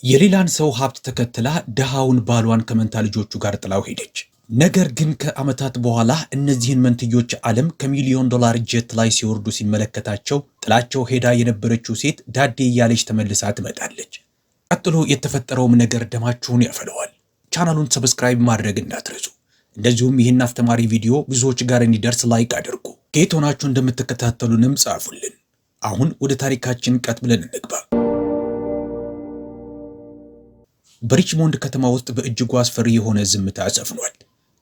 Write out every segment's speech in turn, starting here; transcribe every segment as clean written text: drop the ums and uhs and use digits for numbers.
የሌላን ሰው ሀብት ተከትላ ደሃውን ባሏን ከመንታ ልጆቹ ጋር ጥላው ሄደች። ነገር ግን ከዓመታት በኋላ እነዚህን መንትዮች ዓለም ከሚሊዮን ዶላር ጀት ላይ ሲወርዱ ሲመለከታቸው ጥላቸው ሄዳ የነበረችው ሴት ዳዴ እያለች ተመልሳ ትመጣለች። ቀጥሎ የተፈጠረውም ነገር ደማችሁን ያፈለዋል። ቻናሉን ሰብስክራይብ ማድረግ እንዳትረሱ። እንደዚሁም ይህን አስተማሪ ቪዲዮ ብዙዎች ጋር እንዲደርስ ላይክ አድርጉ። ከየት ሆናችሁ እንደምትከታተሉንም ጻፉልን። አሁን ወደ ታሪካችን ቀጥ ብለን እንግባ። በሪችሞንድ ከተማ ውስጥ በእጅጉ አስፈሪ የሆነ ዝምታ ሰፍኗል።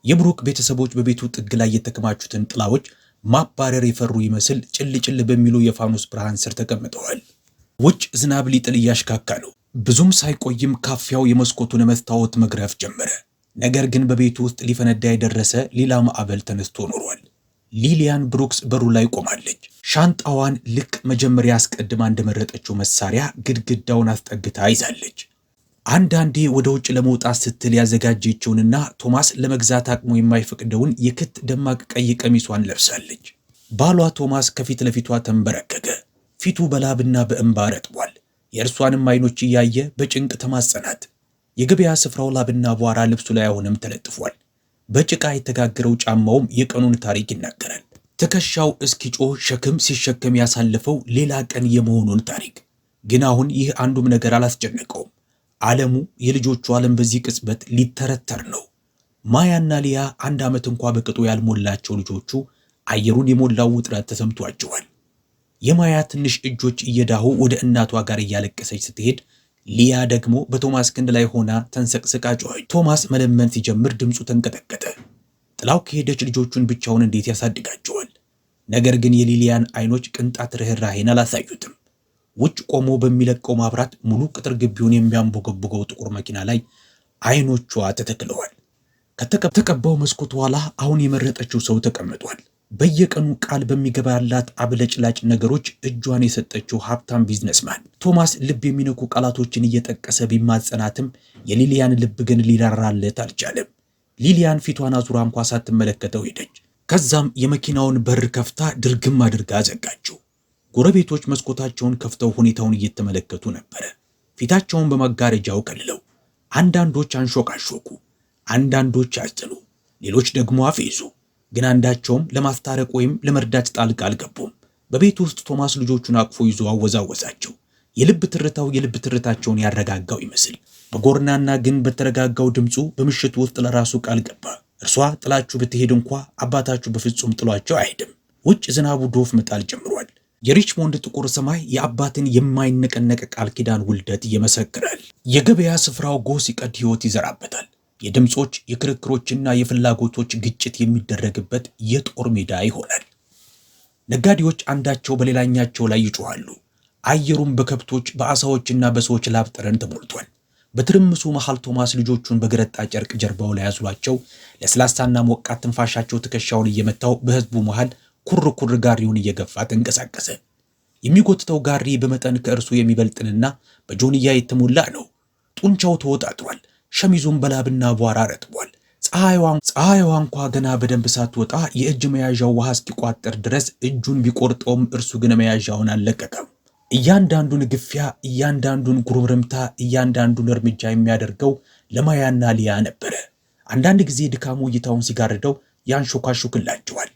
የብሩክ ቤተሰቦች በቤቱ ጥግ ላይ የተከማቹትን ጥላዎች ማባረር የፈሩ ይመስል ጭልጭል በሚሉ የፋኖስ ብርሃን ስር ተቀምጠዋል። ውጭ ዝናብ ሊጥል እያሽካካ ነው። ብዙም ሳይቆይም ካፊያው የመስኮቱን መስታወት መግረፍ ጀመረ። ነገር ግን በቤቱ ውስጥ ሊፈነዳ የደረሰ ሌላ ማዕበል ተነስቶ ኖሯል። ሊሊያን ብሩክስ በሩ ላይ ቆማለች። ሻንጣዋን ልክ መጀመሪያ አስቀድማ እንደመረጠችው መሳሪያ ግድግዳውን አስጠግታ ይዛለች። አንዳንዴ ወደ ውጭ ለመውጣት ስትል ያዘጋጀችውንና ቶማስ ለመግዛት አቅሙ የማይፈቅደውን የክት ደማቅ ቀይ ቀሚሷን ለብሳለች። ባሏ ቶማስ ከፊት ለፊቷ ተንበረከከ። ፊቱ በላብና በእንባ ረጥቧል። የእርሷንም አይኖች እያየ በጭንቅ ተማጸናት። የገበያ ስፍራው ላብና አቧራ ልብሱ ላይ አሁንም ተለጥፏል። በጭቃ የተጋገረው ጫማውም የቀኑን ታሪክ ይናገራል። ትከሻው እስኪጮህ ሸክም ሲሸከም ያሳለፈው ሌላ ቀን የመሆኑን ታሪክ። ግን አሁን ይህ አንዱም ነገር አላስጨነቀውም። ዓለሙ የልጆቹ ዓለም በዚህ ቅጽበት ሊተረተር ነው። ማያና ሊያ 1 ዓመት እንኳ በቅጡ ያልሞላቸው ልጆቹ አየሩን የሞላው ውጥረት ተሰምቷቸዋል። የማያ ትንሽ እጆች እየዳሁ ወደ እናቷ ጋር እያለቀሰች ስትሄድ፣ ሊያ ደግሞ በቶማስ ክንድ ላይ ሆና ተንሰቅስቃ ጮኸች። ቶማስ መለመን ሲጀምር ድምፁ ተንቀጠቀጠ። ጥላው ከሄደች ልጆቹን ብቻውን እንዴት ያሳድጋቸዋል? ነገር ግን የሊሊያን አይኖች ቅንጣት ርኅራኄን አላሳዩትም። ውጭ ቆሞ በሚለቀው ማብራት ሙሉ ቅጥር ግቢውን የሚያንቦገቦገው ጥቁር መኪና ላይ አይኖቿ ተተክለዋል። ከተቀባው መስኮት ኋላ አሁን የመረጠችው ሰው ተቀምጧል። በየቀኑ ቃል በሚገባላት አብለጭላጭ ነገሮች እጇን የሰጠችው ሀብታም ቢዝነስማን። ቶማስ ልብ የሚነኩ ቃላቶችን እየጠቀሰ ቢማጸናትም የሊሊያን ልብ ግን ሊራራለት አልቻለም። ሊሊያን ፊቷን አዙራ እንኳ ሳትመለከተው ሄደች። ከዛም የመኪናውን በር ከፍታ ድርግም አድርጋ ዘጋችው። ጎረቤቶች መስኮታቸውን ከፍተው ሁኔታውን እየተመለከቱ ነበረ። ፊታቸውን በመጋረጃው ከልለው፣ አንዳንዶች አንሾካሾኩ፣ አንዳንዶች አዘኑ፣ ሌሎች ደግሞ አፌዙ። ግን አንዳቸውም ለማስታረቅ ወይም ለመርዳት ጣልቃ አልገቡም። በቤት ውስጥ ቶማስ ልጆቹን አቅፎ ይዞ አወዛወዛቸው። የልብ ትርታቸውን ያረጋጋው ይመስል በጎርናና ግን በተረጋጋው ድምፁ በምሽቱ ውስጥ ለራሱ ቃል ገባ። እርሷ ጥላችሁ ብትሄድ እንኳ አባታችሁ በፍጹም ጥሏቸው አይሄድም። ውጭ ዝናቡ ዶፍ መጣል ጀምሯል። የሪችሞንድ ጥቁር ሰማይ የአባትን የማይነቀነቅ ቃል ኪዳን ውልደት ይመሰክራል። የገበያ ስፍራው ጎህ ሲቀድ ሕይወት ይዘራበታል። የድምፆች የክርክሮችና የፍላጎቶች ግጭት የሚደረግበት የጦር ሜዳ ይሆናል። ነጋዴዎች አንዳቸው በሌላኛቸው ላይ ይጮኻሉ። አየሩም በከብቶች በአሳዎችና በሰዎች ላብ ጠረን ተሞልቷል። በትርምሱ መሃል ቶማስ ልጆቹን በገረጣ ጨርቅ ጀርባው ላይ ያዙላቸው። ለስላሳና ሞቃት ትንፋሻቸው ትከሻውን እየመታው በሕዝቡ መሃል ኩርኩር ጋሪውን እየገፋ ተንቀሳቀሰ። የሚጎትተው ጋሪ በመጠን ከእርሱ የሚበልጥንና በጆንያ የተሞላ ነው። ጡንቻው ተወጣጥሯል። ሸሚዙም በላብና አቧራ ረጥቧል። ፀሐይዋ እንኳ ገና በደንብ ሳትወጣ የእጅ መያዣው ውሃ እስኪቋጠር ድረስ እጁን ቢቆርጠውም እርሱ ግን መያዣውን አልለቀቀም። እያንዳንዱን ግፊያ፣ እያንዳንዱን ጉርምርምታ፣ እያንዳንዱን እርምጃ የሚያደርገው ለማያና ሊያ ነበረ። አንዳንድ ጊዜ ድካሙ እይታውን ሲጋርደው ያንሾካሹክላቸዋል።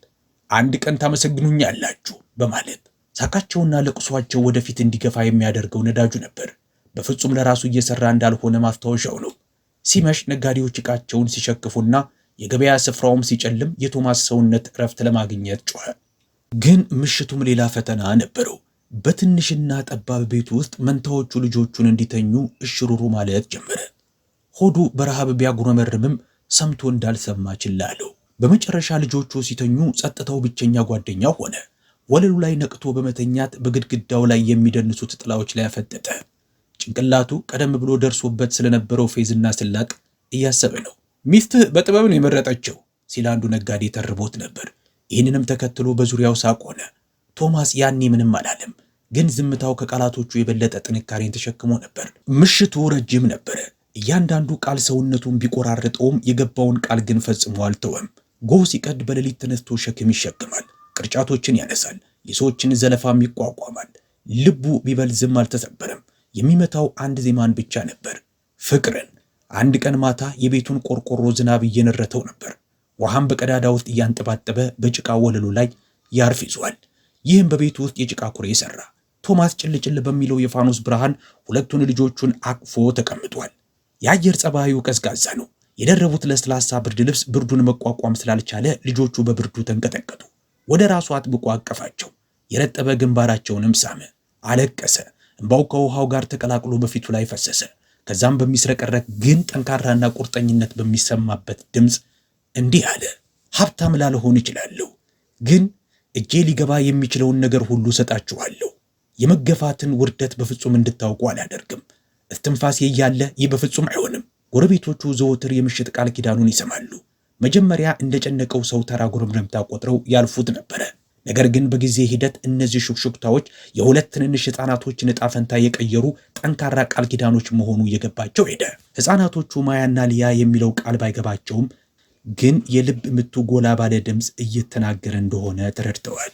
አንድ ቀን ታመሰግኑኛላችሁ በማለት ሳቃቸውና ለቅሷቸው ወደፊት እንዲገፋ የሚያደርገው ነዳጁ ነበር። በፍጹም ለራሱ እየሰራ እንዳልሆነ ማስታወሻው ነው። ሲመሽ ነጋዴዎች ዕቃቸውን ሲሸክፉና የገበያ ስፍራውም ሲጨልም የቶማስ ሰውነት እረፍት ለማግኘት ጮኸ። ግን ምሽቱም ሌላ ፈተና ነበረው። በትንሽና ጠባብ ቤቱ ውስጥ መንታዎቹ ልጆቹን እንዲተኙ እሽሩሩ ማለት ጀመረ። ሆዱ በረሃብ ቢያጉረመርምም ሰምቶ እንዳልሰማ ችላ አለው። በመጨረሻ ልጆቹ ሲተኙ ጸጥታው ብቸኛ ጓደኛ ሆነ። ወለሉ ላይ ነቅቶ በመተኛት በግድግዳው ላይ የሚደንሱት ጥላዎች ላይ አፈጠጠ። ጭንቅላቱ ቀደም ብሎ ደርሶበት ስለነበረው ፌዝና ስላቅ እያሰበ ነው። ሚስትህ በጥበብ ነው የመረጠችው ሲል አንዱ ነጋዴ ተርቦት ነበር። ይህንንም ተከትሎ በዙሪያው ሳቅ ሆነ። ቶማስ ያኔ ምንም አላለም፣ ግን ዝምታው ከቃላቶቹ የበለጠ ጥንካሬን ተሸክሞ ነበር። ምሽቱ ረጅም ነበረ። እያንዳንዱ ቃል ሰውነቱን ቢቆራርጠውም የገባውን ቃል ግን ፈጽሞ አልተወም። ጎህ ሲቀድ በሌሊት ተነስቶ ሸክም ይሸክማል፣ ቅርጫቶችን ያነሳል፣ የሰዎችን ዘለፋም ይቋቋማል። ልቡ ቢበልዝም አልተሰበረም። የሚመታው አንድ ዜማን ብቻ ነበር፣ ፍቅርን። አንድ ቀን ማታ የቤቱን ቆርቆሮ ዝናብ እየነረተው ነበር። ውሃም በቀዳዳ ውስጥ እያንጠባጠበ በጭቃ ወለሉ ላይ ያርፍ ይዟል። ይህም በቤቱ ውስጥ የጭቃ ኩሬ ሰራ። ቶማስ ጭልጭል በሚለው የፋኖስ ብርሃን ሁለቱን ልጆቹን አቅፎ ተቀምጧል። የአየር ጸባዩ ቀዝቃዛ ነው። የደረቡት ለስላሳ ብርድ ልብስ ብርዱን መቋቋም ስላልቻለ ልጆቹ በብርዱ ተንቀጠቀጡ። ወደ ራሱ አጥብቆ አቀፋቸው። የረጠበ ግንባራቸውንም ሳመ። አለቀሰ። እንባው ከውሃው ጋር ተቀላቅሎ በፊቱ ላይ ፈሰሰ። ከዛም በሚስረቀረቅ ግን ጠንካራና ቁርጠኝነት በሚሰማበት ድምፅ እንዲህ አለ። ሀብታም ላልሆን እችላለሁ፣ ግን እጄ ሊገባ የሚችለውን ነገር ሁሉ ሰጣችኋለሁ። የመገፋትን ውርደት በፍጹም እንድታውቁ አላደርግም። እስትንፋሴ እያለ ይህ በፍጹም አይሆንም። ጎረቤቶቹ ዘወትር የምሽት ቃል ኪዳኑን ይሰማሉ። መጀመሪያ እንደጨነቀው ሰው ተራ ጉርምርምታ ቆጥረው ያልፉት ነበረ። ነገር ግን በጊዜ ሂደት እነዚህ ሹክሹክታዎች የሁለት ትንንሽ ሕፃናቶችን ዕጣ ፈንታ የቀየሩ ጠንካራ ቃል ኪዳኖች መሆኑ እየገባቸው ሄደ። ሕፃናቶቹ ማያና ሊያ የሚለው ቃል ባይገባቸውም ግን የልብ ምቱ ጎላ ባለ ድምፅ እየተናገረ እንደሆነ ተረድተዋል።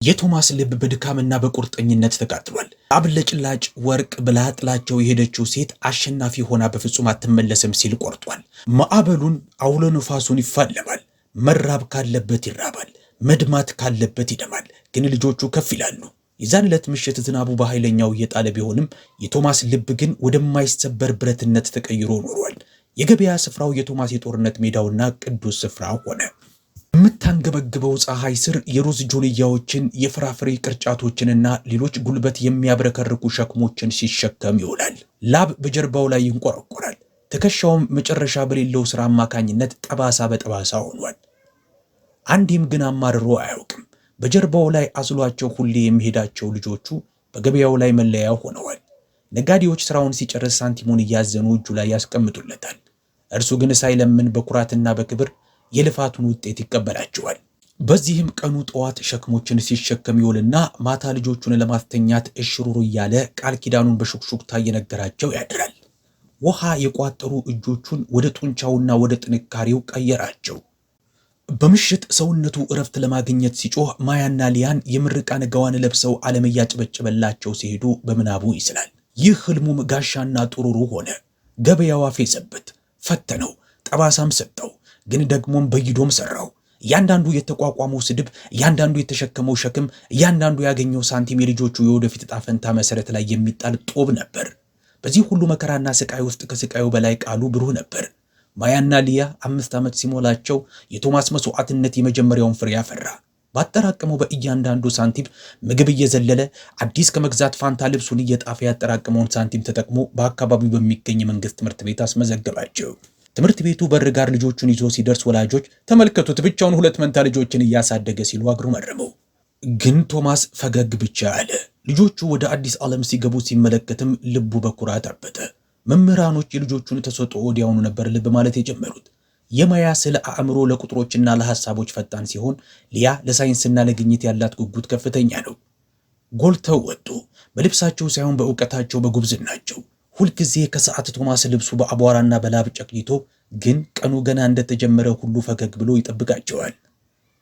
የቶማስ ልብ በድካምና በቁርጠኝነት ተቃጥሏል። አብለጭላጭ ወርቅ ብላ ጥላቸው የሄደችው ሴት አሸናፊ ሆና በፍጹም አትመለስም ሲል ቆርጧል። ማዕበሉን አውሎ ነፋሱን ይፋለማል። መራብ ካለበት ይራባል፣ መድማት ካለበት ይደማል። ግን ልጆቹ ከፍ ይላሉ። የዛን ዕለት ምሽት ዝናቡ በኃይለኛው እየጣለ ቢሆንም የቶማስ ልብ ግን ወደማይሰበር ብረትነት ተቀይሮ ኖሯል። የገበያ ስፍራው የቶማስ የጦርነት ሜዳውና ቅዱስ ስፍራ ሆነ። የምታንገበግበው ፀሐይ ስር የሩዝ ጆንያዎችን፣ የፍራፍሬ ቅርጫቶችንና ሌሎች ጉልበት የሚያብረከርኩ ሸክሞችን ሲሸከም ይውላል። ላብ በጀርባው ላይ ይንቆረቆራል። ትከሻውም መጨረሻ በሌለው ሥራ አማካኝነት ጠባሳ በጠባሳ ሆኗል። አንዴም ግን አማርሮ አያውቅም። በጀርባው ላይ አዝሏቸው ሁሌ የሚሄዳቸው ልጆቹ በገበያው ላይ መለያ ሆነዋል። ነጋዴዎች ሥራውን ሲጨርስ ሳንቲሙን እያዘኑ እጁ ላይ ያስቀምጡለታል። እርሱ ግን ሳይለምን በኩራትና በክብር የልፋቱን ውጤት ይቀበላቸዋል። በዚህም ቀኑ ጠዋት ሸክሞችን ሲሸከም ይውልና ማታ ልጆቹን ለማስተኛት እሽሩሩ እያለ ቃል ኪዳኑን በሹክሹክታ እየነገራቸው ያድራል። ውሃ የቋጠሩ እጆቹን ወደ ጡንቻውና ወደ ጥንካሬው ቀየራቸው። በምሽት ሰውነቱ እረፍት ለማግኘት ሲጮህ ማያና ሊያን የምርቃን ጋዋን ለብሰው ዓለም እያጨበጨበላቸው ሲሄዱ በምናቡ ይስላል። ይህ ህልሙም ጋሻና ጥሩሩ ሆነ። ገበያው አፌዘበት፣ ፈተነው፣ ጠባሳም ሰጠው። ግን ደግሞም በይዶም ሰራው። እያንዳንዱ የተቋቋመው ስድብ፣ እያንዳንዱ የተሸከመው ሸክም፣ እያንዳንዱ ያገኘው ሳንቲም የልጆቹ የወደፊት ዕጣ ፈንታ መሰረት ላይ የሚጣል ጦብ ነበር። በዚህ ሁሉ መከራና ስቃይ ውስጥ ከስቃዩ በላይ ቃሉ ብሩህ ነበር። ማያና ሊያ 5 ዓመት ሲሞላቸው የቶማስ መስዋዕትነት የመጀመሪያውን ፍሬ ያፈራ። ባጠራቀመው በእያንዳንዱ ሳንቲም ምግብ እየዘለለ አዲስ ከመግዛት ፋንታ ልብሱን እየጣፈ ያጠራቀመውን ሳንቲም ተጠቅሞ በአካባቢው በሚገኝ የመንግስት ትምህርት ቤት አስመዘገባቸው። ትምህርት ቤቱ በር ጋር ልጆቹን ይዞ ሲደርስ ወላጆች ተመልከቱት፣ ብቻውን 2 መንታ ልጆችን እያሳደገ ሲሉ አጉረመረሙ። ግን ቶማስ ፈገግ ብቻ አለ። ልጆቹ ወደ አዲስ ዓለም ሲገቡ ሲመለከትም ልቡ በኩራት አበጠ። መምህራኖች የልጆቹን ተሰጥኦ ወዲያውኑ ነበር ልብ ማለት የጀመሩት። የማያ ስለ አእምሮ ለቁጥሮችና ለሐሳቦች ፈጣን ሲሆን፣ ሊያ ለሳይንስና ለግኝት ያላት ጉጉት ከፍተኛ ነው። ጎልተው ወጡ። በልብሳቸው ሳይሆን በእውቀታቸው፣ በጉብዝናቸው። ሁልጊዜ ከሰዓት ቶማስ ልብሱ በአቧራና በላብ ጨቅይቶ፣ ግን ቀኑ ገና እንደተጀመረ ሁሉ ፈገግ ብሎ ይጠብቃቸዋል።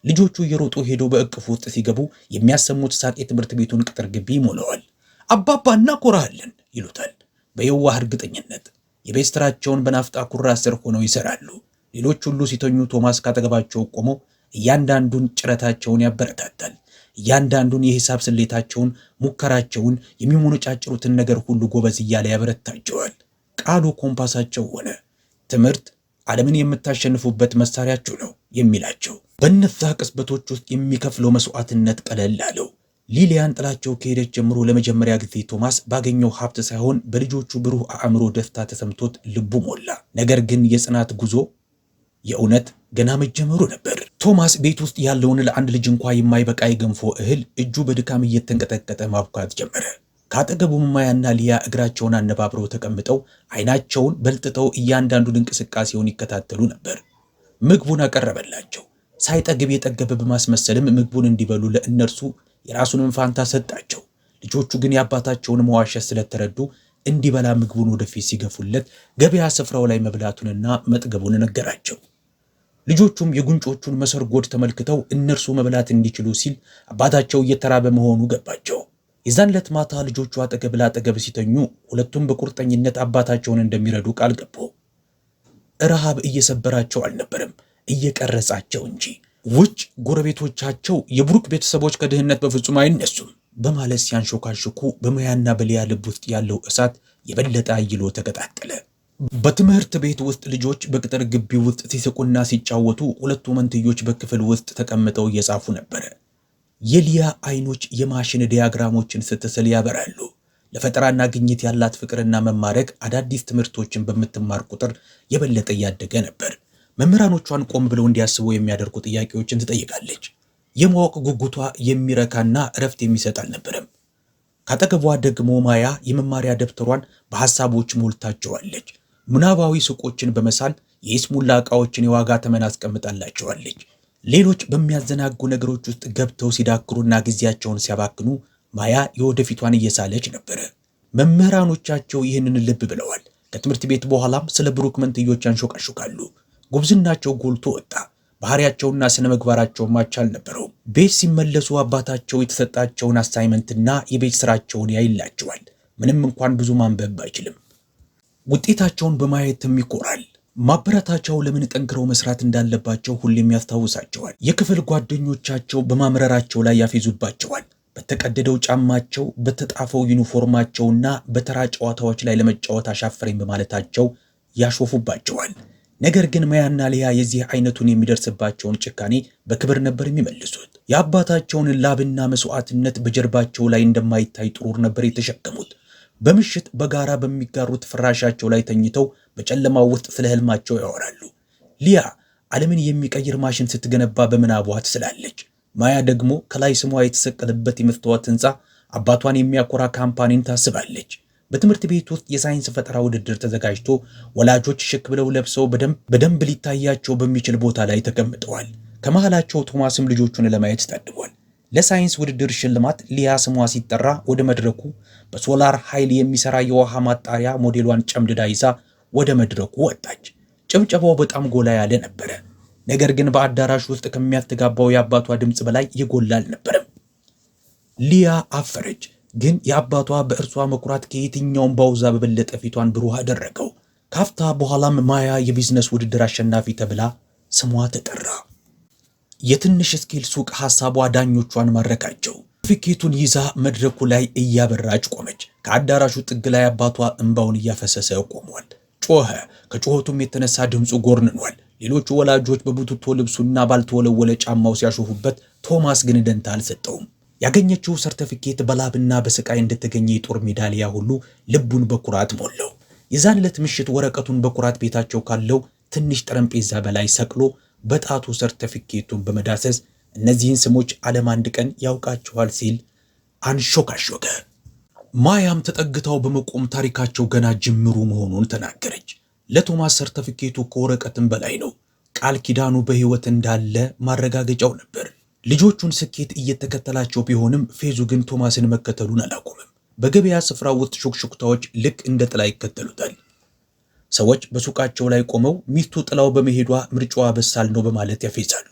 ልጆቹ እየሮጡ ሄደው በእቅፉ ውስጥ ሲገቡ የሚያሰሙት ሳቅ የትምህርት ቤቱን ቅጥር ግቢ ይሞላዋል። አባባ እናኮራሃለን ይሉታል በየዋህ እርግጠኝነት። የቤት ስራቸውን በናፍጣ ኩራዝ ስር ሆነው ይሰራሉ። ሌሎች ሁሉ ሲተኙ ቶማስ ካጠገባቸው ቆሞ እያንዳንዱን ጭረታቸውን ያበረታታል። እያንዳንዱን የሂሳብ ስሌታቸውን፣ ሙከራቸውን፣ የሚሞነጫጭሩትን ነገር ሁሉ ጎበዝ እያለ ያበረታቸዋል። ቃሉ ኮምፓሳቸው ሆነ። ትምህርት ዓለምን የምታሸንፉበት መሳሪያችሁ ነው የሚላቸው። በእነዛ ቅጽበቶች ውስጥ የሚከፍለው መስዋዕትነት ቀለል አለው። ሊሊያን ጥላቸው ከሄደች ጀምሮ ለመጀመሪያ ጊዜ ቶማስ ባገኘው ሀብት ሳይሆን በልጆቹ ብሩህ አእምሮ ደስታ ተሰምቶት ልቡ ሞላ። ነገር ግን የጽናት ጉዞ የእውነት ገና መጀመሩ ነበር። ቶማስ ቤት ውስጥ ያለውን ለአንድ ልጅ እንኳ የማይበቃ የገንፎ እህል እጁ በድካም እየተንቀጠቀጠ ማብካት ጀመረ። ከአጠገቡ ማያና ሊያ እግራቸውን አነባብረው ተቀምጠው አይናቸውን በልጥጠው እያንዳንዱን እንቅስቃሴውን ይከታተሉ ነበር። ምግቡን አቀረበላቸው። ሳይጠግብ የጠገበ በማስመሰልም ምግቡን እንዲበሉ ለእነርሱ የራሱንም ፋንታ ሰጣቸው። ልጆቹ ግን የአባታቸውን መዋሸት ስለተረዱ እንዲበላ ምግቡን ወደፊት ሲገፉለት ገበያ ስፍራው ላይ መብላቱንና መጥገቡን ነገራቸው። ልጆቹም የጉንጮቹን መሰርጎድ ተመልክተው እነርሱ መብላት እንዲችሉ ሲል አባታቸው እየተራበ መሆኑ ገባቸው። የዛን ዕለት ማታ ልጆቹ አጠገብ ለአጠገብ ሲተኙ ሁለቱም በቁርጠኝነት አባታቸውን እንደሚረዱ ቃል ገቡ። ረሃብ እየሰበራቸው አልነበረም፣ እየቀረጻቸው እንጂ። ውጭ ጎረቤቶቻቸው የብሩክ ቤተሰቦች ከድህነት በፍጹም አይነሱም በማለት ሲያንሾካሽኩ በማያና በሊያ ልብ ውስጥ ያለው እሳት የበለጠ አይሎ ተቀጣጠለ። በትምህርት ቤት ውስጥ ልጆች በቅጥር ግቢ ውስጥ ሲስቁና ሲጫወቱ ሁለቱ መንትዮች በክፍል ውስጥ ተቀምጠው እየጻፉ ነበር። የሊያ አይኖች የማሽን ዲያግራሞችን ስትስል ያበራሉ። ለፈጠራና ግኝት ያላት ፍቅርና መማረክ አዳዲስ ትምህርቶችን በምትማር ቁጥር የበለጠ እያደገ ነበር። መምህራኖቿን ቆም ብለው እንዲያስቡ የሚያደርጉ ጥያቄዎችን ትጠይቃለች። የማወቅ ጉጉቷ የሚረካና እረፍት የሚሰጥ አልነበረም። ካጠገቧ ደግሞ ማያ የመማሪያ ደብተሯን በሐሳቦች ሞልታቸዋለች። ምናባዊ ሱቆችን በመሳል የይስሙላ ዕቃዎችን የዋጋ ተመን አስቀምጣላቸዋለች። ሌሎች በሚያዘናጉ ነገሮች ውስጥ ገብተው ሲዳክሩና ጊዜያቸውን ሲያባክኑ ማያ የወደፊቷን እየሳለች ነበር። መምህራኖቻቸው ይህንን ልብ ብለዋል። ከትምህርት ቤት በኋላም ስለ ብሩክ መንትዮች ያንሾቃሹቃሉ። ጉብዝናቸው ጎልቶ ወጣ። ባህሪያቸውና ስነ ምግባራቸው ማቻ አልነበረውም። ቤት ሲመለሱ አባታቸው የተሰጣቸውን አሳይመንትና የቤት ስራቸውን ያይላቸዋል። ምንም እንኳን ብዙ ማንበብ አይችልም፣ ውጤታቸውን በማየትም ይኮራል። ማበረታቻው ለምን ጠንክረው መስራት እንዳለባቸው ሁሌም ያስታውሳቸዋል። የክፍል ጓደኞቻቸው በማምረራቸው ላይ ያፌዙባቸዋል። በተቀደደው ጫማቸው፣ በተጣፈው ዩኒፎርማቸውና በተራ ጨዋታዎች ላይ ለመጫወት አሻፈረኝ በማለታቸው ያሾፉባቸዋል። ነገር ግን ማያና ሊያ የዚህ አይነቱን የሚደርስባቸውን ጭካኔ በክብር ነበር የሚመልሱት። የአባታቸውን ላብና መስዋዕትነት በጀርባቸው ላይ እንደማይታይ ጥሩር ነበር የተሸከሙት። በምሽት በጋራ በሚጋሩት ፍራሻቸው ላይ ተኝተው በጨለማው ውስጥ ስለ ህልማቸው ያወራሉ። ሊያ ዓለምን የሚቀይር ማሽን ስትገነባ በምናቧ ትስላለች። ማያ ደግሞ ከላይ ስሟ የተሰቀለበት የመስታወት ህንፃ አባቷን የሚያኮራ ካምፓኒን ታስባለች። በትምህርት ቤት ውስጥ የሳይንስ ፈጠራ ውድድር ተዘጋጅቶ ወላጆች ሽክ ብለው ለብሰው በደንብ ሊታያቸው በሚችል ቦታ ላይ ተቀምጠዋል። ከመሃላቸው ቶማስም ልጆቹን ለማየት ታድሟል። ለሳይንስ ውድድር ሽልማት ሊያ ስሟ ሲጠራ ወደ መድረኩ በሶላር ኃይል የሚሰራ የውሃ ማጣሪያ ሞዴሏን ጨምድዳ ይዛ ወደ መድረኩ ወጣች። ጭብጨባው በጣም ጎላ ያለ ነበረ። ነገር ግን በአዳራሽ ውስጥ ከሚያስተጋባው የአባቷ ድምፅ በላይ የጎላ አልነበረም። ሊያ አፈረች። ግን የአባቷ በእርሷ መኩራት ከየትኛውም ባውዛ በበለጠ ፊቷን ብሩህ አደረገው። ካፍታ በኋላም ማያ የቢዝነስ ውድድር አሸናፊ ተብላ ስሟ ተጠራ። የትንሽ ስኬል ሱቅ ሐሳቧ ዳኞቿን ማረካቸው። ፊኬቱን ይዛ መድረኩ ላይ እያበራች ቆመች። ከአዳራሹ ጥግ ላይ አባቷ እንባውን እያፈሰሰ ቆሟል። ጮኸ። ከጮኸቱም የተነሳ ድምፁ ጎርንኗል። ሌሎቹ ወላጆች በቡትቶ ልብሱና ባልተወለወለ ጫማው ሲያሾፉበት፣ ቶማስ ግን ደንታ አልሰጠውም። ያገኘችው ሰርተፊኬት በላብና በስቃይ እንደተገኘ የጦር ሜዳሊያ ሁሉ ልቡን በኩራት ሞላው። የዛን ዕለት ምሽት ወረቀቱን በኩራት ቤታቸው ካለው ትንሽ ጠረጴዛ በላይ ሰቅሎ በጣቱ ሰርተፊኬቱን በመዳሰስ እነዚህን ስሞች ዓለም አንድ ቀን ያውቃቸዋል ሲል አንሾካሾከ። ማያም ተጠግታው በመቆም ታሪካቸው ገና ጅምሩ መሆኑን ተናገረች። ለቶማስ ሰርተፊኬቱ ከወረቀትም በላይ ነው። ቃል ኪዳኑ በሕይወት እንዳለ ማረጋገጫው ነበር። ልጆቹን ስኬት እየተከተላቸው ቢሆንም ፌዙ ግን ቶማስን መከተሉን አላቆመም። በገበያ ስፍራ ውስጥ ሹክሹክታዎች ልክ እንደ ጥላ ይከተሉታል። ሰዎች በሱቃቸው ላይ ቆመው ሚስቱ ጥላው በመሄዷ ምርጫዋ በሳል ነው በማለት ያፌዛሉ።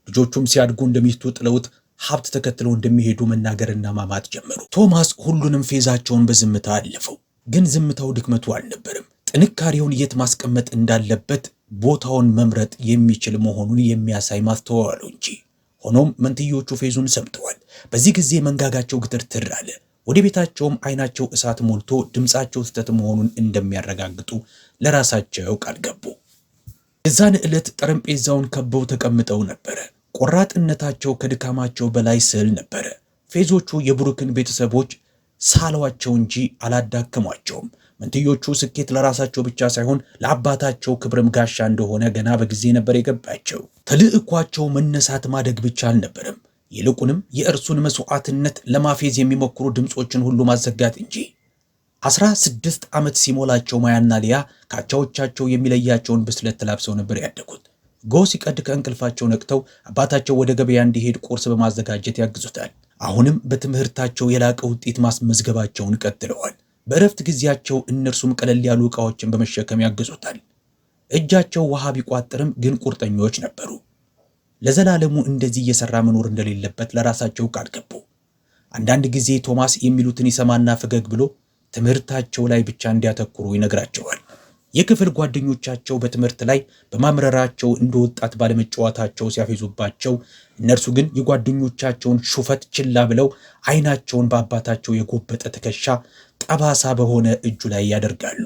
ልጆቹም ሲያድጉ እንደ ሚስቱ ጥለውት ሀብት ተከትለው እንደሚሄዱ መናገርና ማማት ጀመሩ። ቶማስ ሁሉንም ፌዛቸውን በዝምታ አለፈው። ግን ዝምታው ድክመቱ አልነበረም። ጥንካሬውን የት ማስቀመጥ እንዳለበት ቦታውን መምረጥ የሚችል መሆኑን የሚያሳይ ማስተዋሉ እንጂ። ሆኖም መንትዮቹ ፌዙን ሰምተዋል። በዚህ ጊዜ መንጋጋቸው ግትርትር አለ። ወደ ቤታቸውም አይናቸው እሳት ሞልቶ ድምፃቸው ስህተት መሆኑን እንደሚያረጋግጡ ለራሳቸው ቃል ገቡ። የዛን ዕለት ጠረጴዛውን ከበው ተቀምጠው ነበረ። ቆራጥነታቸው ከድካማቸው በላይ ስዕል ነበረ። ፌዞቹ የብሩክን ቤተሰቦች ሳሏቸው እንጂ አላዳከሟቸውም። መንትዮቹ ስኬት ለራሳቸው ብቻ ሳይሆን ለአባታቸው ክብርም ጋሻ እንደሆነ ገና በጊዜ ነበር የገባቸው። ተልዕኳቸው መነሳት ማደግ ብቻ አልነበረም፣ ይልቁንም የእርሱን መስዋዕትነት ለማፌዝ የሚሞክሩ ድምፆችን ሁሉ ማዘጋት እንጂ። 16 ዓመት ሲሞላቸው ማያና ሊያ ካቻዎቻቸው የሚለያቸውን ብስለት ተላብሰው ነበር ያደጉት። ጎህ ሲቀድ ከእንቅልፋቸው ነቅተው አባታቸው ወደ ገበያ እንዲሄድ ቁርስ በማዘጋጀት ያግዙታል። አሁንም በትምህርታቸው የላቀ ውጤት ማስመዝገባቸውን ቀጥለዋል። በእረፍት ጊዜያቸው እነርሱም ቀለል ያሉ ዕቃዎችን በመሸከም ያግዙታል። እጃቸው ውሃ ቢቋጥርም ግን ቁርጠኞች ነበሩ። ለዘላለሙ እንደዚህ እየሰራ መኖር እንደሌለበት ለራሳቸው ቃል ገቡ። አንዳንድ ጊዜ ቶማስ የሚሉትን ይሰማና ፈገግ ብሎ ትምህርታቸው ላይ ብቻ እንዲያተኩሩ ይነግራቸዋል። የክፍል ጓደኞቻቸው በትምህርት ላይ በማምረራቸው እንደወጣት ባለመጫወታቸው ሲያፌዙባቸው፣ እነርሱ ግን የጓደኞቻቸውን ሹፈት ችላ ብለው አይናቸውን በአባታቸው የጎበጠ ትከሻ ጠባሳ በሆነ እጁ ላይ ያደርጋሉ።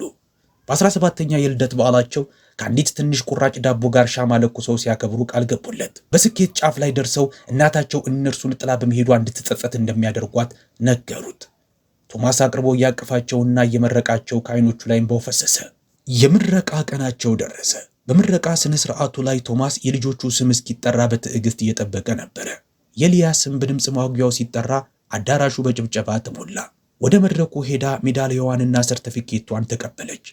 በ17ኛ የልደት በዓላቸው ከአንዲት ትንሽ ቁራጭ ዳቦ ጋር ሻማ ለኩሰው ሲያከብሩ ቃል ገቡለት። በስኬት ጫፍ ላይ ደርሰው እናታቸው እነርሱን ጥላ በመሄዷ እንድትጸጸት እንደሚያደርጓት ነገሩት። ቶማስ አቅርቦ እያቀፋቸውና እየመረቃቸው ከዓይኖቹ ላይ እንባው ፈሰሰ። የምረቃ ቀናቸው ደረሰ። በምረቃ ስነ ስርዓቱ ላይ ቶማስ የልጆቹ ስም እስኪጠራ በትዕግስት እየጠበቀ ነበረ። የሊያ ስም በድምፅ ማጉያው ሲጠራ አዳራሹ በጭብጨባ ተሞላ። ወደ መድረኩ ሄዳ ሜዳሊያዋንና ሰርተፊኬቷን ተቀበለች።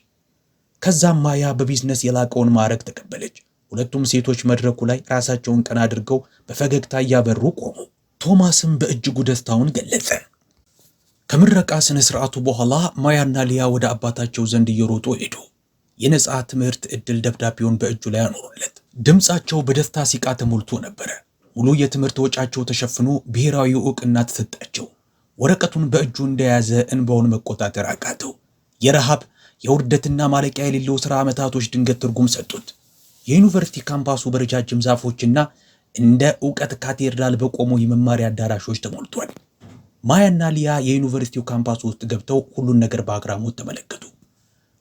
ከዛም ማያ በቢዝነስ የላቀውን ማዕረግ ተቀበለች። ሁለቱም ሴቶች መድረኩ ላይ ራሳቸውን ቀና አድርገው በፈገግታ እያበሩ ቆሙ። ቶማስም በእጅጉ ደስታውን ገለጸ። ከምረቃ ስነ ስርዓቱ በኋላ ማያና ሊያ ወደ አባታቸው ዘንድ እየሮጡ ሄዱ። የነጻ ትምህርት ዕድል ደብዳቤውን በእጁ ላይ አኖሩለት። ድምፃቸው በደስታ ሲቃ ተሞልቶ ነበረ። ሙሉ የትምህርት ወጫቸው ተሸፍኖ ብሔራዊ ዕውቅና ተሰጣቸው። ወረቀቱን በእጁ እንደያዘ እንባውን መቆጣጠር አቃተው። የረሃብ የውርደትና ማለቂያ የሌለው ሥራ ዓመታቶች ድንገት ትርጉም ሰጡት። የዩኒቨርሲቲ ካምፓሱ በረጃጅም ዛፎችና እንደ ዕውቀት ካቴድራል በቆሙ የመማሪያ አዳራሾች ተሞልቷል። ማያና ሊያ የዩኒቨርሲቲው ካምፓስ ውስጥ ገብተው ሁሉን ነገር በአግራሞት ተመለከቱ።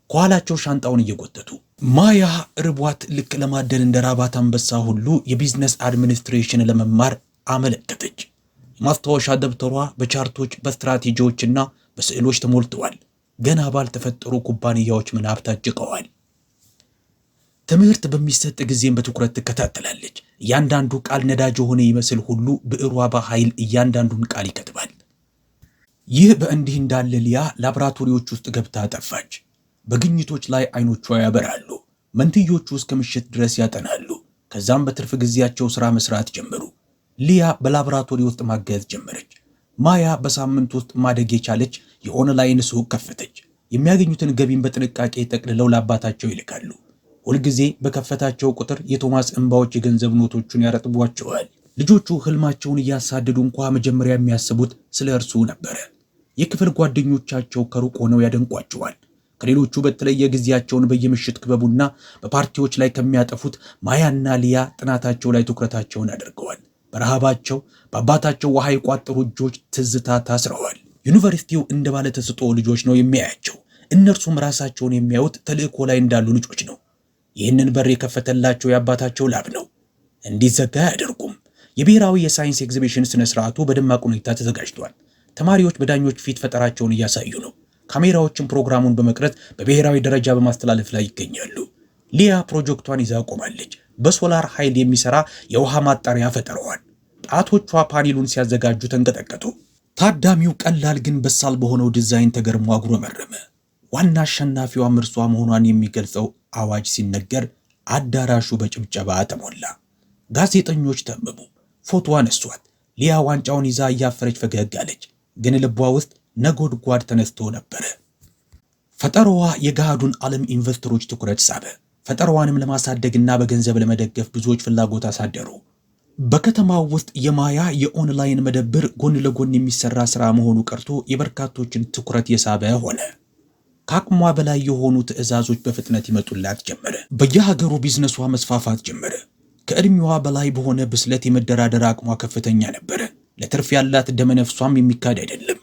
ከኋላቸው ሻንጣውን እየጎተቱ ማያ ርቧት ልክ ለማደን እንደ ራባት አንበሳ ሁሉ የቢዝነስ አድሚኒስትሬሽን ለመማር አመለከተች። የማስታወሻ ደብተሯ በቻርቶች በስትራቴጂዎችና በስዕሎች ተሞልተዋል። ገና ባልተፈጠሩ ኩባንያዎች ምናብ ታጭቀዋል። ትምህርት በሚሰጥ ጊዜም በትኩረት ትከታተላለች። እያንዳንዱ ቃል ነዳጅ የሆነ ይመስል ሁሉ ብዕሯ በኃይል እያንዳንዱን ቃል ይከትባል። ይህ በእንዲህ እንዳለ ሊያ ላቦራቶሪዎች ውስጥ ገብታ ጠፋች። በግኝቶች ላይ አይኖቿ ያበራሉ። መንትዮቹ እስከ ምሽት ድረስ ያጠናሉ። ከዛም በትርፍ ጊዜያቸው ሥራ መስራት ጀመሩ። ሊያ በላቦራቶሪ ውስጥ ማገዝ ጀመረች። ማያ በሳምንት ውስጥ ማደግ የቻለች የኦንላይን ሱቅ ከፈተች። የሚያገኙትን ገቢን በጥንቃቄ ጠቅልለው ለአባታቸው ይልካሉ። ሁልጊዜ በከፈታቸው ቁጥር የቶማስ እንባዎች የገንዘብ ኖቶቹን ያረጥቧቸዋል። ልጆቹ ህልማቸውን እያሳደዱ እንኳ መጀመሪያ የሚያስቡት ስለ እርሱ ነበረ። የክፍል ጓደኞቻቸው ከሩቅ ሆነው ያደንቋቸዋል። ከሌሎቹ በተለየ ጊዜያቸውን በየምሽት ክበቡና በፓርቲዎች ላይ ከሚያጠፉት ማያና ሊያ ጥናታቸው ላይ ትኩረታቸውን አድርገዋል። በረሃባቸው በአባታቸው ውሃ የቋጠሩ እጆች ትዝታ ታስረዋል። ዩኒቨርሲቲው እንደ ባለ ተሰጥኦ ልጆች ነው የሚያያቸው። እነርሱም ራሳቸውን የሚያዩት ተልእኮ ላይ እንዳሉ ልጆች ነው። ይህንን በር የከፈተላቸው የአባታቸው ላብ ነው። እንዲዘጋ አያደርጉም። የብሔራዊ የሳይንስ ኤግዚቢሽን ስነ ስርዓቱ በደማቅ ሁኔታ ተዘጋጅቷል። ተማሪዎች በዳኞች ፊት ፈጠራቸውን እያሳዩ ነው። ካሜራዎችን ፕሮግራሙን በመቅረጽ በብሔራዊ ደረጃ በማስተላለፍ ላይ ይገኛሉ። ሊያ ፕሮጀክቷን ይዛ ቆማለች። በሶላር ኃይል የሚሰራ የውሃ ማጣሪያ ፈጥረዋል። ጣቶቿ ፓኔሉን ሲያዘጋጁ ተንቀጠቀጡ። ታዳሚው ቀላል ግን በሳል በሆነው ዲዛይን ተገርሞ አጉረመረመ። ዋና አሸናፊዋም እርሷ መሆኗን የሚገልጸው አዋጅ ሲነገር አዳራሹ በጭብጨባ ተሞላ። ጋዜጠኞች ተመሙ። ፎቶ አነሷት። ሊያ ዋንጫውን ይዛ እያፈረች ፈገግ አለች። ግን ልቧ ውስጥ ነጎድጓድ ተነስቶ ነበረ። ፈጠራዋ የገሃዱን ዓለም ኢንቨስተሮች ትኩረት ሳበ። ፈጠራዋንም ለማሳደግና በገንዘብ ለመደገፍ ብዙዎች ፍላጎት አሳደሩ። በከተማው ውስጥ የማያ የኦንላይን መደብር ጎን ለጎን የሚሰራ ሥራ መሆኑ ቀርቶ የበርካቶችን ትኩረት የሳበ ሆነ። ከአቅሟ በላይ የሆኑ ትዕዛዞች በፍጥነት ይመጡላት ጀመረ። በየሀገሩ ቢዝነሷ መስፋፋት ጀመረ። ከዕድሜዋ በላይ በሆነ ብስለት የመደራደር አቅሟ ከፍተኛ ነበረ። ለትርፍ ያላት ደመነፍሷም የሚካድ አይደለም።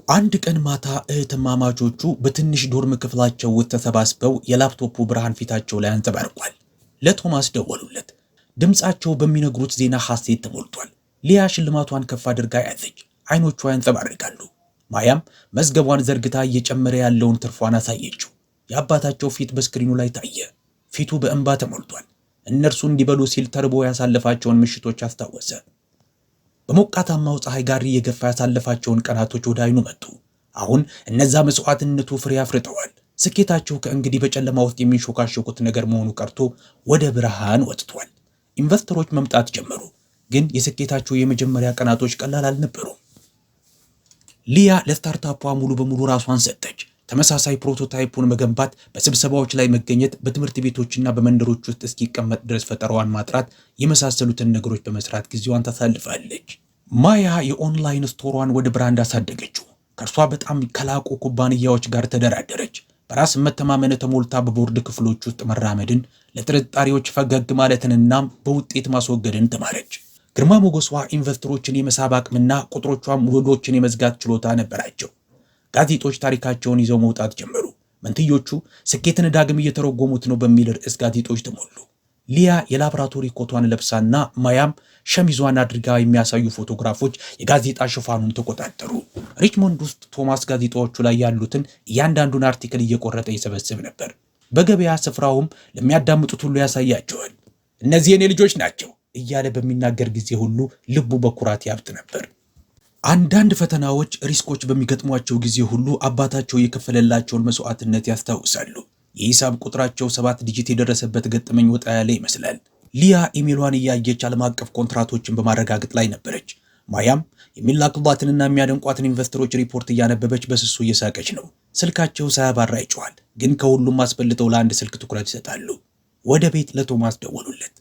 አንድ ቀን ማታ እህትማማቾቹ በትንሽ ዶርም ክፍላቸው ውስጥ ተሰባስበው የላፕቶፑ ብርሃን ፊታቸው ላይ አንጸባርቋል። ለቶማስ ደወሉለት። ድምፃቸው በሚነግሩት ዜና ሐሴት ተሞልቷል። ሊያ ሽልማቷን ከፍ አድርጋ ያዘች። አይኖቿ ያንጸባርቃሉ። ማያም መዝገቧን ዘርግታ እየጨመረ ያለውን ትርፏን አሳየችው። የአባታቸው ፊት በስክሪኑ ላይ ታየ። ፊቱ በእንባ ተሞልቷል። እነርሱ እንዲበሉ ሲል ተርቦ ያሳለፋቸውን ምሽቶች አስታወሰ። በሞቃታማው ፀሐይ ጋር እየገፋ ያሳለፋቸውን ቀናቶች ወደ አይኑ መጡ። አሁን እነዛ መስዋዕትነቱ ፍሬ አፍርተዋል። ስኬታቸው ከእንግዲህ በጨለማ ውስጥ የሚንሾካሾኩት ነገር መሆኑ ቀርቶ ወደ ብርሃን ወጥቷል። ኢንቨስተሮች መምጣት ጀመሩ። ግን የስኬታቸው የመጀመሪያ ቀናቶች ቀላል አልነበሩም። ሊያ ለስታርታፑ ሙሉ በሙሉ ራሷን ሰጠች። ተመሳሳይ ፕሮቶታይፑን መገንባት፣ በስብሰባዎች ላይ መገኘት፣ በትምህርት ቤቶችና በመንደሮች ውስጥ እስኪቀመጥ ድረስ ፈጠራዋን ማጥራት የመሳሰሉትን ነገሮች በመስራት ጊዜዋን ታሳልፋለች። ማያ የኦንላይን ስቶሯን ወደ ብራንድ አሳደገችው። ከእርሷ በጣም ከላቁ ኩባንያዎች ጋር ተደራደረች። በራስ መተማመን ተሞልታ በቦርድ ክፍሎች ውስጥ መራመድን፣ ለጥርጣሬዎች ፈገግ ማለትንና በውጤት ማስወገድን ተማረች። ግርማ ሞገሷ ኢንቨስተሮችን የመሳብ አቅምና ቁጥሮቿም ውሎችን የመዝጋት ችሎታ ነበራቸው። ጋዜጦች ታሪካቸውን ይዘው መውጣት ጀመሩ። መንትዮቹ ስኬትን ዳግም እየተረጎሙት ነው በሚል ርዕስ ጋዜጦች ተሞሉ። ሊያ የላብራቶሪ ኮቷን ለብሳና ማያም ሸሚዟን አድርጋ የሚያሳዩ ፎቶግራፎች የጋዜጣ ሽፋኑን ተቆጣጠሩ። ሪችሞንድ ውስጥ ቶማስ ጋዜጣዎቹ ላይ ያሉትን እያንዳንዱን አርቲክል እየቆረጠ ይሰበስብ ነበር። በገበያ ስፍራውም ለሚያዳምጡት ሁሉ ያሳያቸዋል። እነዚህ የኔ ልጆች ናቸው እያለ በሚናገር ጊዜ ሁሉ ልቡ በኩራት ያብጥ ነበር። አንዳንድ ፈተናዎች፣ ሪስኮች በሚገጥሟቸው ጊዜ ሁሉ አባታቸው የከፈለላቸውን መስዋዕትነት ያስታውሳሉ። የሂሳብ ቁጥራቸው 7 ዲጂት የደረሰበት ገጠመኝ ወጣ ያለ ይመስላል። ሊያ ኢሜሏን እያየች ዓለም አቀፍ ኮንትራቶችን በማረጋገጥ ላይ ነበረች። ማያም የሚላክባትንና የሚያደንቋትን ኢንቨስተሮች ሪፖርት እያነበበች በስሱ እየሳቀች ነው። ስልካቸው ሳያባራ ይጮሃል፣ ግን ከሁሉም አስበልጠው ለአንድ ስልክ ትኩረት ይሰጣሉ። ወደ ቤት ለቶማስ ደወሉለት።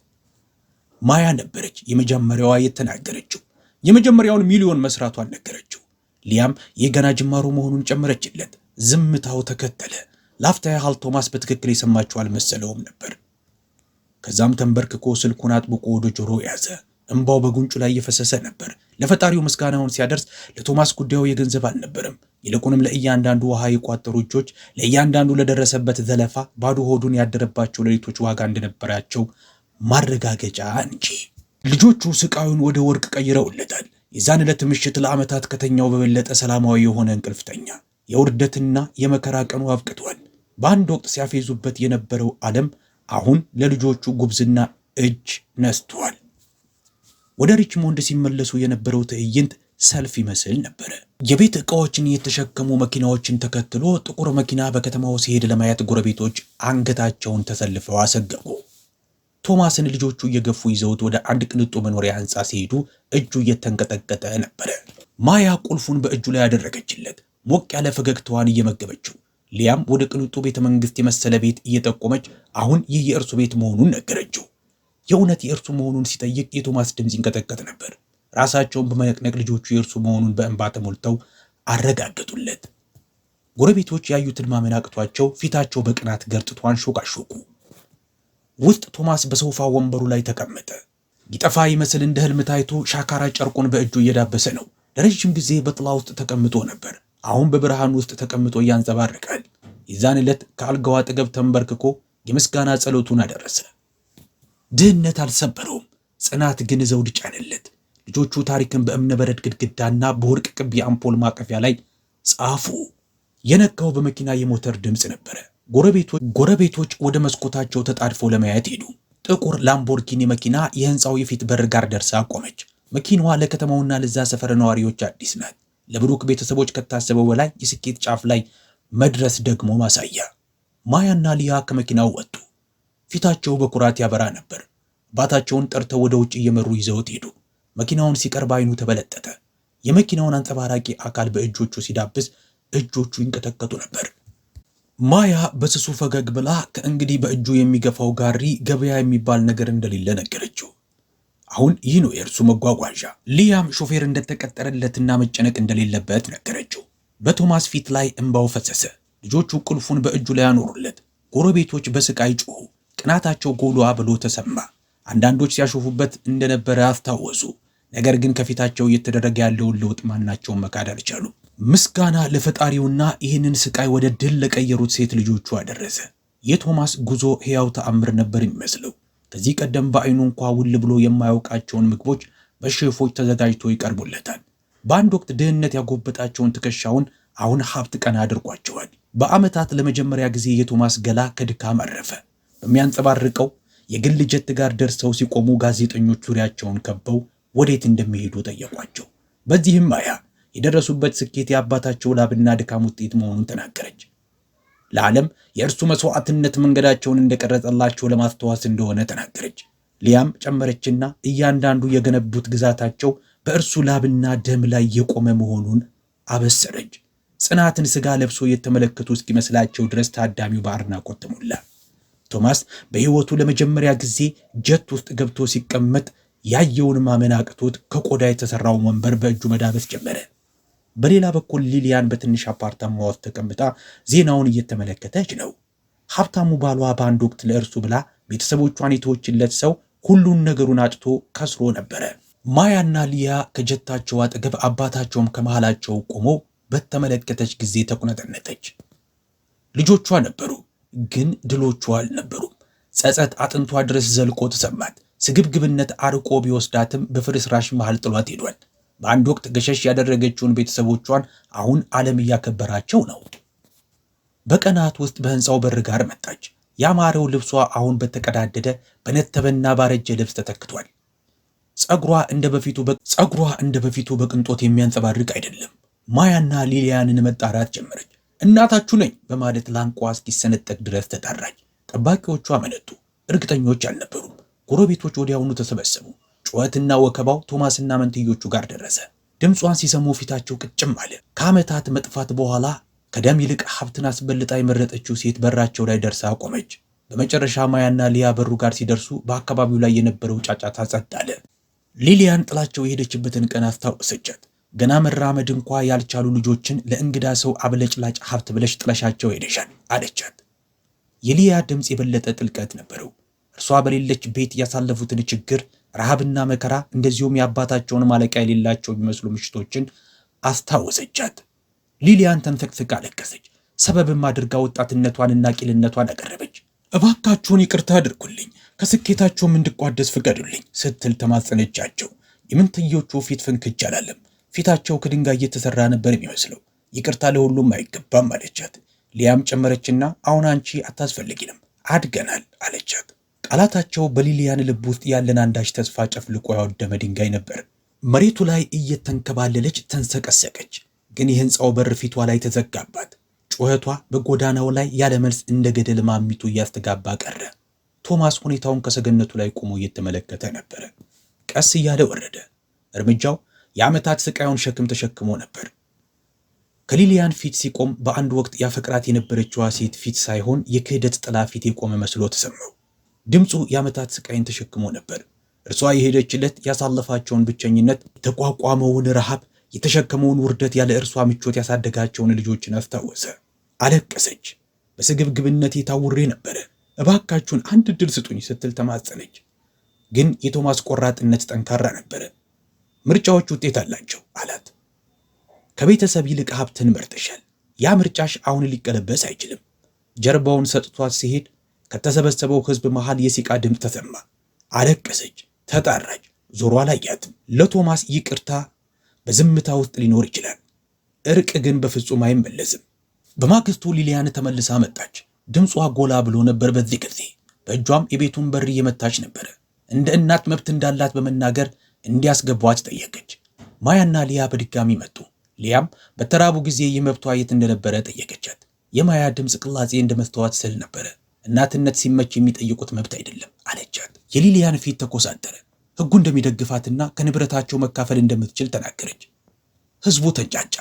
ማያ ነበረች የመጀመሪያዋ የተናገረችው። የመጀመሪያውን ሚሊዮን መስራቷን ነገረችው። ሊያም የገና ጅማሮ መሆኑን ጨመረችለት። ዝምታው ተከተለ። ላፍታ ያህል ቶማስ በትክክል የሰማቸው አልመሰለውም ነበር። ከዛም ተንበርክኮ ስልኩን አጥብቆ ወደ ጆሮ ያዘ። እንባው በጉንጩ ላይ እየፈሰሰ ነበር። ለፈጣሪው ምስጋናውን ሲያደርስ ለቶማስ ጉዳዩ የገንዘብ አልነበረም። ይልቁንም ለእያንዳንዱ ውሃ የቋጠሩ እጆች፣ ለእያንዳንዱ ለደረሰበት ዘለፋ ባዶ ሆዱን ያደረባቸው ሌሊቶች ዋጋ እንደነበራቸው ማረጋገጫ እንጂ። ልጆቹ ስቃዩን ወደ ወርቅ ቀይረውለታል። የዛን ዕለት ምሽት ለዓመታት ከተኛው በበለጠ ሰላማዊ የሆነ እንቅልፍ ተኛ። የውርደትና የመከራ ቀኑ አብቅቷል። በአንድ ወቅት ሲያፌዙበት የነበረው ዓለም አሁን ለልጆቹ ጉብዝና እጅ ነስቷል። ወደ ሪችሞንድ ሲመለሱ የነበረው ትዕይንት ሰልፍ ይመስል ነበረ። የቤት ዕቃዎችን የተሸከሙ መኪናዎችን ተከትሎ ጥቁር መኪና በከተማው ሲሄድ ለማየት ጎረቤቶች አንገታቸውን ተሰልፈው አሰገጉ። ቶማስን ልጆቹ እየገፉ ይዘውት ወደ አንድ ቅንጡ መኖሪያ ሕንፃ ሲሄዱ እጁ እየተንቀጠቀጠ ነበረ። ማያ ቁልፉን በእጁ ላይ ያደረገችለት፣ ሞቅ ያለ ፈገግታዋን እየመገበችው። ሊያም ወደ ቅንጡ ቤተ መንግስት የመሰለ ቤት እየጠቆመች አሁን ይህ የእርሱ ቤት መሆኑን ነገረችው። የእውነት የእርሱ መሆኑን ሲጠይቅ የቶማስ ድምፅ ይንቀጠቀጥ ነበር። ራሳቸውን በመነቅነቅ ልጆቹ የእርሱ መሆኑን በእንባ ተሞልተው አረጋገጡለት። ጎረቤቶች ያዩትን ማመን አቅቷቸው ፊታቸው በቅናት ገርጥቶ አንሾካሾኩ። ውስጥ ቶማስ በሶፋ ወንበሩ ላይ ተቀመጠ። ይጠፋ ይመስል እንደ ህልም ታይቶ ሻካራ ጨርቁን በእጁ እየዳበሰ ነው። ለረጅም ጊዜ በጥላ ውስጥ ተቀምጦ ነበር። አሁን በብርሃን ውስጥ ተቀምጦ ያንጸባርቃል። የዛን ዕለት ከአልጋው አጠገብ ተንበርክኮ የምስጋና ጸሎቱን አደረሰ። ድህነት አልሰበረውም፣ ጽናት ግን ዘውድ ጫነለት። ልጆቹ ታሪክን በእብነበረድ ግድግዳና በወርቅ ቅብ የአምፖል ማቀፊያ ላይ ጻፉ። የነካው በመኪና የሞተር ድምፅ ነበረ። ጎረቤቶች ወደ መስኮታቸው ተጣድፈው ለማየት ሄዱ። ጥቁር ላምቦርጊኒ መኪና የህንፃው የፊት በር ጋር ደርሳ ቆመች። መኪናዋ ለከተማውና ለዛ ሰፈር ነዋሪዎች አዲስ ናት። ለብሩክ ቤተሰቦች ከታሰበው በላይ የስኬት ጫፍ ላይ መድረስ ደግሞ ማሳያ። ማያና ሊያ ከመኪናው ወጡ። ፊታቸው በኩራት ያበራ ነበር። አባታቸውን ጠርተው ወደ ውጭ እየመሩ ይዘውት ሄዱ። መኪናውን ሲቀርብ አይኑ ተበለጠጠ። የመኪናውን አንጸባራቂ አካል በእጆቹ ሲዳብስ እጆቹ ይንቀጠቀጡ ነበር። ማያ በስሱ ፈገግ ብላ ከእንግዲህ በእጁ የሚገፋው ጋሪ ገበያ የሚባል ነገር እንደሌለ ነገረችው። አሁን ይህ ነው የእርሱ መጓጓዣ። ሊያም ሾፌር እንደተቀጠረለትና መጨነቅ እንደሌለበት ነገረችው። በቶማስ ፊት ላይ እንባው ፈሰሰ። ልጆቹ ቁልፉን በእጁ ላይ ያኖሩለት። ጎረቤቶች በስቃይ ጮሁ። ቅናታቸው ጎሏ ብሎ ተሰማ። አንዳንዶች ሲያሾፉበት እንደነበረ አስታወሱ። ነገር ግን ከፊታቸው እየተደረገ ያለውን ለውጥ ማናቸውን መካድ አልቻሉ። ምስጋና ለፈጣሪውና ይህንን ስቃይ ወደ ድል ለቀየሩት ሴት ልጆቹ አደረሰ። የቶማስ ጉዞ ሕያው ተአምር ነበር የሚመስለው። ከዚህ ቀደም በአይኑ እንኳ ውል ብሎ የማያውቃቸውን ምግቦች በሼፎች ተዘጋጅቶ ይቀርቡለታል። በአንድ ወቅት ድህነት ያጎበጣቸውን ትከሻውን አሁን ሀብት ቀና አድርጓቸዋል። በዓመታት ለመጀመሪያ ጊዜ የቶማስ ገላ ከድካም አረፈ። በሚያንጸባርቀው የግል ጀት ጋር ደርሰው ሲቆሙ ጋዜጠኞች ዙሪያቸውን ከበው ወዴት እንደሚሄዱ ጠየቋቸው። በዚህም ማያ የደረሱበት ስኬት የአባታቸው ላብና ድካም ውጤት መሆኑን ተናገረች። ለዓለም የእርሱ መስዋዕትነት መንገዳቸውን እንደቀረጸላቸው ለማስተዋስ እንደሆነ ተናገረች። ሊያም ጨመረችና እያንዳንዱ የገነቡት ግዛታቸው በእርሱ ላብና ደም ላይ የቆመ መሆኑን አበሰረች። ጽናትን ስጋ ለብሶ የተመለከቱ እስኪመስላቸው ድረስ ታዳሚው በአድናቆት ተሞላ። ቶማስ በሕይወቱ ለመጀመሪያ ጊዜ ጀት ውስጥ ገብቶ ሲቀመጥ ያየውን ማመን አቅቶት ከቆዳ የተሰራው ወንበር በእጁ መዳበስ ጀመረ። በሌላ በኩል ሊሊያን በትንሽ አፓርታማ ውስጥ ተቀምጣ ዜናውን እየተመለከተች ነው። ሀብታሙ ባሏ በአንድ ወቅት ለእርሱ ብላ ቤተሰቦቿን የተወችለት ሰው ሁሉን ነገሩን አጥቶ ከስሮ ነበረ። ማያና ሊያ ከጀታቸው አጠገብ አባታቸውም ከመሃላቸው ቆሞ በተመለከተች ጊዜ ተቁነጠነጠች። ልጆቿ ነበሩ፣ ግን ድሎቿ አልነበሩም። ጸጸት አጥንቷ ድረስ ዘልቆ ተሰማት። ስግብግብነት አርቆ ቢወስዳትም በፍርስራሽ መሃል ጥሏት ሄዷል። በአንድ ወቅት ገሸሽ ያደረገችውን ቤተሰቦቿን አሁን ዓለም እያከበራቸው ነው። በቀናት ውስጥ በህንፃው በር ጋር መጣች። ያማረው ልብሷ አሁን በተቀዳደደ በነተበና ባረጀ ልብስ ተተክቷል። ጸጉሯ እንደ በፊቱ በቅንጦት የሚያንጸባርቅ አይደለም። ማያና ሊሊያንን መጣራት ጀመረች። እናታችሁ ነኝ በማለት ላንቋ እስኪሰነጠቅ ድረስ ተጣራች። ጠባቂዎቿ አመነቱ። እርግጠኞች አልነበሩም። ጎረቤቶች ወዲያውኑ ተሰበሰቡ። ጩኸትና ወከባው ቶማስና መንትዮቹ ጋር ደረሰ። ድምጿን ሲሰሙ ፊታቸው ቅጭም አለ። ከዓመታት መጥፋት በኋላ ከደም ይልቅ ሀብትን አስበልጣ የመረጠችው ሴት በራቸው ላይ ደርሳ ቆመች። በመጨረሻ ማያና ሊያ በሩ ጋር ሲደርሱ በአካባቢው ላይ የነበረው ጫጫታ ጸጥ አለ። ሊሊያን ጥላቸው የሄደችበትን ቀን አስታወሰቻት። ገና መራመድ እንኳ ያልቻሉ ልጆችን ለእንግዳ ሰው አብለጭላጭ ሀብት ብለሽ ጥለሻቸው ሄደሻል አለቻት። የሊያ ድምፅ የበለጠ ጥልቀት ነበረው። እርሷ በሌለች ቤት ያሳለፉትን ችግር፣ ረሃብና መከራ እንደዚሁም የአባታቸውን ማለቂያ የሌላቸው የሚመስሉ ምሽቶችን አስታወሰቻት። ሊሊያን ተንሰቅስቃ አለቀሰች። ሰበብም አድርጋ ወጣትነቷንና ቂልነቷን አቀረበች። እባካችሁን ይቅርታ አድርጉልኝ፣ ከስኬታቸውም እንድቋደስ ፍቀዱልኝ ስትል ተማጸነቻቸው። የምንትዮቹ ፊት ፍንክች አላለም። ፊታቸው ከድንጋይ የተሰራ ነበር የሚመስለው። ይቅርታ ለሁሉም አይገባም አለቻት። ሊያም ጨመረችና አሁን አንቺ አታስፈልጊንም፣ አድገናል አለቻት። ቃላታቸው በሊሊያን ልብ ውስጥ ያለን አንዳች ተስፋ ጨፍልቆ ያወደመ ድንጋይ ነበር። መሬቱ ላይ እየተንከባለለች ተንሰቀሰቀች። ግን የህንፃው በር ፊቷ ላይ ተዘጋባት። ጩኸቷ በጎዳናው ላይ ያለ መልስ እንደ ገደል ማሚቱ እያስተጋባ ቀረ። ቶማስ ሁኔታውን ከሰገነቱ ላይ ቆሞ እየተመለከተ ነበረ። ቀስ እያለ ወረደ። እርምጃው የዓመታት ስቃዩን ሸክም ተሸክሞ ነበር። ከሊሊያን ፊት ሲቆም በአንድ ወቅት ያፈቅራት የነበረችዋ ሴት ፊት ሳይሆን የክህደት ጥላ ፊት የቆመ መስሎ ተሰማው። ድምፁ የዓመታት ስቃይን ተሸክሞ ነበር። እርሷ የሄደችለት ያሳለፋቸውን ብቸኝነት፣ የተቋቋመውን ረሃብ፣ የተሸከመውን ውርደት፣ ያለ እርሷ ምቾት ያሳደጋቸውን ልጆችን አስታወሰ። አለቀሰች። በስግብግብነት የታውሬ ነበረ። እባካችሁን አንድ ዕድል ስጡኝ ስትል ተማጸነች። ግን የቶማስ ቆራጥነት ጠንካራ ነበረ። ምርጫዎች ውጤት አላቸው አላት። ከቤተሰብ ይልቅ ሀብትን መርጠሻል። ያ ምርጫሽ አሁን ሊቀለበስ አይችልም። ጀርባውን ሰጥቷት ሲሄድ ከተሰበሰበው ሕዝብ መሃል የሲቃ ድምፅ ተሰማ። አለቀሰች፣ ተጣራች፣ ዞሮ አላያትም። ለቶማስ ይቅርታ በዝምታ ውስጥ ሊኖር ይችላል፣ እርቅ ግን በፍጹም አይመለስም። በማግስቱ ሊሊያን ተመልሳ መጣች። ድምጿ ጎላ ብሎ ነበር። በዚህ ጊዜ በእጇም የቤቱን በር እየመታች ነበረ። እንደ እናት መብት እንዳላት በመናገር እንዲያስገቧት ጠየቀች። ማያና ሊያ በድጋሚ መጡ። ሊያም በተራቡ ጊዜ የመብቷ የት እንደነበረ ጠየቀቻት። የማያ ድምፅ ቅላጼ እንደ መስተዋት ስል ነበረ። እናትነት ሲመች የሚጠይቁት መብት አይደለም አለቻት። የሊሊያን ፊት ተኮሳተረ። ሕጉ እንደሚደግፋትና ከንብረታቸው መካፈል እንደምትችል ተናገረች። ሕዝቡ ተንጫጫ።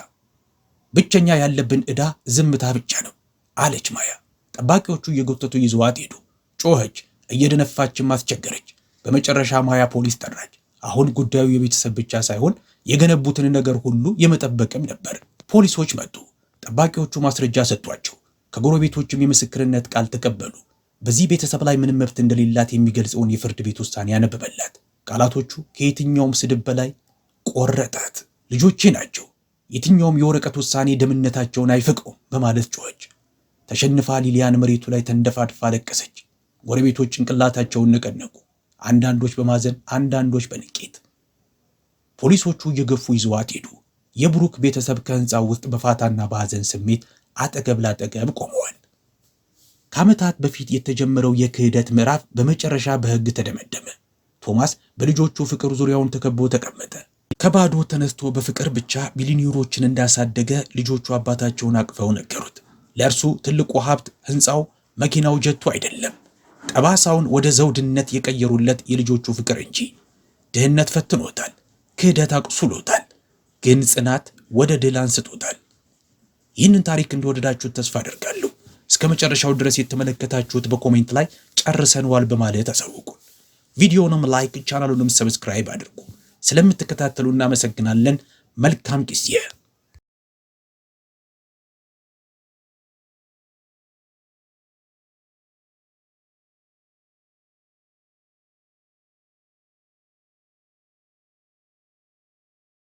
ብቸኛ ያለብን ዕዳ ዝምታ ብቻ ነው አለች ማያ። ጠባቂዎቹ እየጎተቱ ይዘዋት ሄዱ። ጮኸች፣ እየደነፋችም አስቸገረች። በመጨረሻ ማያ ፖሊስ ጠራች። አሁን ጉዳዩ የቤተሰብ ብቻ ሳይሆን የገነቡትን ነገር ሁሉ የመጠበቅም ነበር። ፖሊሶች መጡ። ጠባቂዎቹ ማስረጃ ሰጥቷቸው ከጎረቤቶችም የምስክርነት ቃል ተቀበሉ። በዚህ ቤተሰብ ላይ ምንም መብት እንደሌላት የሚገልጸውን የፍርድ ቤት ውሳኔ ያነበበላት። ቃላቶቹ ከየትኛውም ስድብ በላይ ቆረጣት። ልጆቼ ናቸው፣ የትኛውም የወረቀት ውሳኔ ደምነታቸውን አይፈቀውም በማለት ጮኸች። ተሸንፋ ሊሊያን መሬቱ ላይ ተንደፋድፋ ለቀሰች። ጎረቤቶች ጭንቅላታቸውን ነቀነቁ፣ አንዳንዶች በማዘን አንዳንዶች በንቄት። ፖሊሶቹ እየገፉ ይዘዋት ሄዱ። የብሩክ ቤተሰብ ከህንፃው ውስጥ በፋታና በሐዘን ስሜት አጠገብ ላጠገብ ቆመዋል። ከዓመታት በፊት የተጀመረው የክህደት ምዕራፍ በመጨረሻ በሕግ ተደመደመ። ቶማስ በልጆቹ ፍቅር ዙሪያውን ተከቦ ተቀመጠ። ከባዶ ተነስቶ በፍቅር ብቻ ቢሊዮነሮችን እንዳሳደገ ልጆቹ አባታቸውን አቅፈው ነገሩት። ለእርሱ ትልቁ ሀብት ህንፃው፣ መኪናው፣ ጀቱ አይደለም። ጠባሳውን ወደ ዘውድነት የቀየሩለት የልጆቹ ፍቅር እንጂ። ድህነት ፈትኖታል፣ ክህደት አቁስሎታል፣ ግን ጽናት ወደ ድል አንስቶታል። ይህንን ታሪክ እንደወደዳችሁት ተስፋ አደርጋለሁ። እስከ መጨረሻው ድረስ የተመለከታችሁት በኮሜንት ላይ ጨርሰንዋል በማለት አሳውቁን። ቪዲዮውንም ላይክ ቻናሉንም ሰብስክራይብ አድርጉ። ስለምትከታተሉ እናመሰግናለን። መልካም ጊዜ